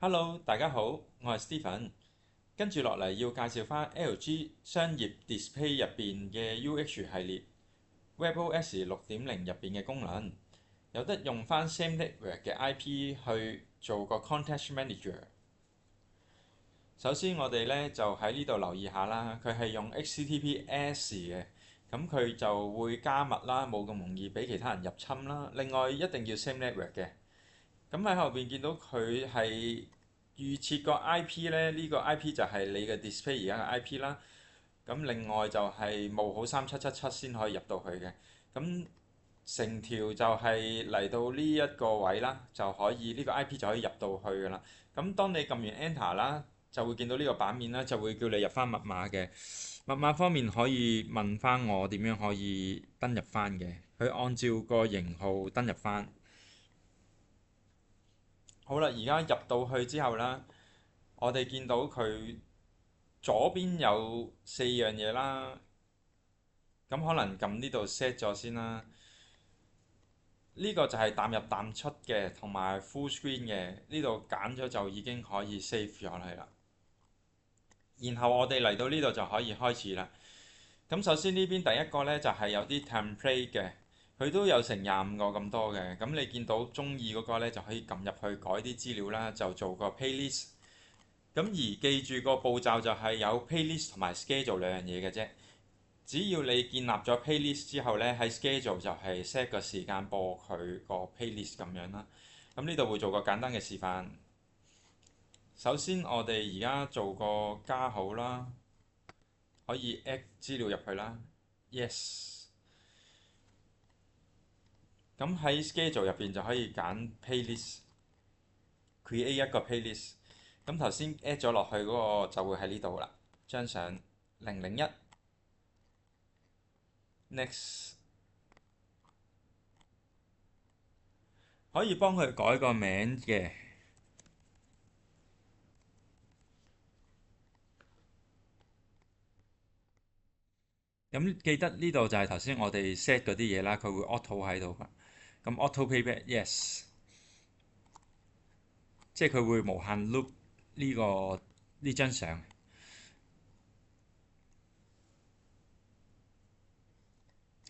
Hello，大家好，我係 Stephen。跟住落嚟要介紹翻 LG 商業 Display 入邊嘅 UH 系列 WebOS 6.0入邊嘅功能，有得用翻 Same Network 嘅 IP 去做個 Context Manager。首先我哋咧就喺呢度留意下啦，佢係用 HTTPS 嘅，咁佢就會加密啦，冇咁容易俾其他人入侵啦。另外一定要 Same Network 嘅。咁喺後邊見到佢係預設個 IP 咧，呢個 IP 就係你嘅 display 而家嘅 IP 啦。咁另外就係冒好3777先可以入到去嘅。咁成條就係嚟到呢一個位啦，就可以呢個 IP 就可以入到去㗎啦。咁當你撳完 Enter 啦，就會見到呢個版面啦，就會叫你入翻密碼嘅。密碼方面可以問翻我點樣可以登入翻嘅，佢按照個型號登入翻。好啦，而家入到去之後啦，我哋見到佢左邊有4樣嘢啦，咁可能撳呢度 set 咗先啦。呢個就係淡入淡出嘅，同埋 full screen 嘅。呢度揀咗就已經可以 save 咗佢啦。然後我哋嚟到呢度就可以開始啦。咁首先呢邊第一個呢，就係有啲 template 嘅，佢都有成25個咁多嘅。咁你見到中意嗰個呢，就可以撳入去改啲資料啦，就做個 playlist。咁而記住個步驟就係有 playlist 同埋 schedule 兩樣嘢嘅啫。只要你建立咗 playlist 之後呢，喺 schedule 就係 set 個時間播佢個 playlist 咁樣啦。咁呢度會做個簡單嘅示範。首先我哋而家做個加號啦，可以 add 資料入去啦。Yes。咁喺 schedule 入邊就可以揀 playlist，create 一個 playlist。咁頭先 add 咗落去嗰個就會喺呢度啦，張相001。Next。 可以幫佢改個名嘅。咁記得呢度就係頭先我哋 set 嗰啲嘢啦，佢會 auto 喺度㗎。咁 auto playback yes，即係佢會無限 loop 呢張相。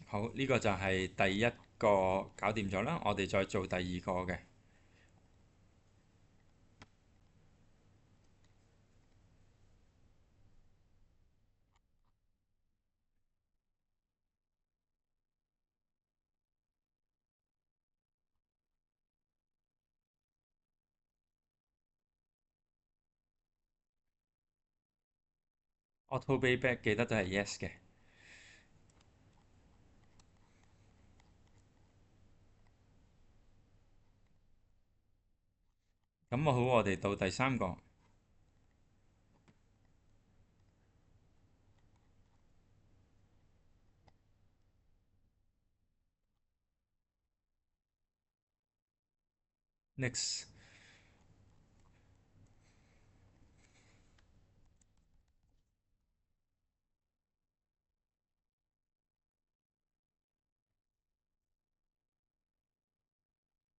好，呢個就係第一個搞掂咗啦，我哋再做第二個嘅 auto playback，記得都係 yes 嘅。咁好，我哋到第三個 next。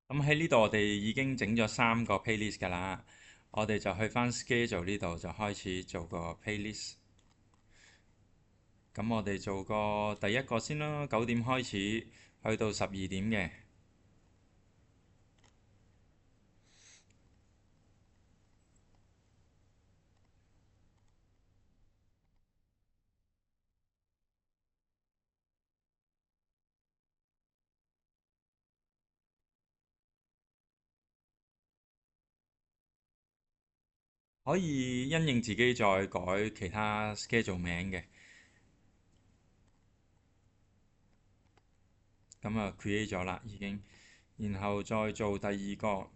咁喺呢度我哋已經整咗3個 playlist 㗎啦，我哋就去返 schedule 呢度就開始做個 playlist。咁我哋做個第一個先啦，9點開始，去到12點嘅。可以因應自己再改其他 schedule 名嘅。咁啊 create 咗啦已經，然後再做第二個。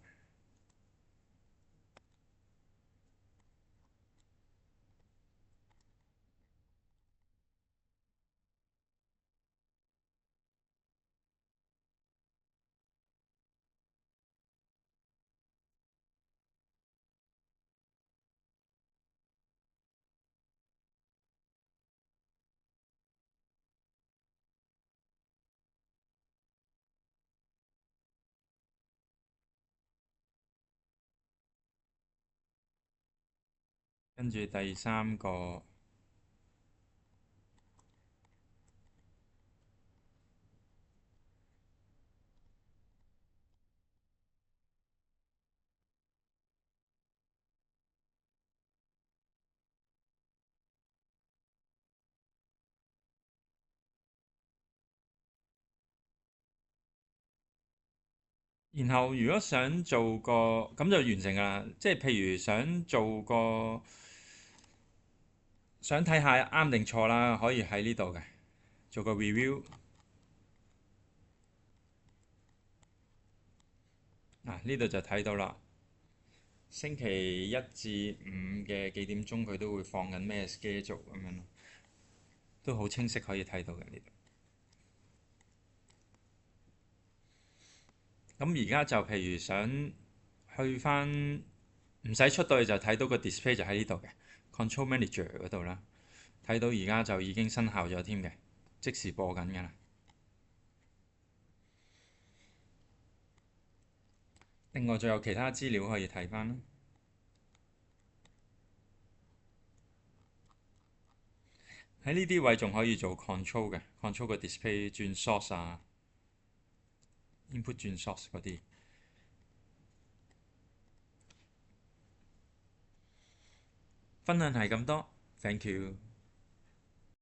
跟住第三個，然後如果想做個咁就完成㗎啦。即係譬如想做個想睇下啱定錯啦，可以喺呢度嘅做個 review。嗱，呢度就睇到啦。星期一至五嘅幾點鐘佢都會放緊咩 schedule 咁樣咯，都好清晰可以睇到嘅呢度。咁而家就譬如想去翻唔使出到去就睇到個 display 就喺呢度嘅 Control Manager 嗰度啦，睇到而家就已經生效咗添嘅，即時播緊㗎啦。另外仲有其他資料可以睇翻啦。喺呢啲位仲可以做 control 嘅，control 個 display 轉 source 啊，input 轉 source 嗰啲。分享係咁多，thank you。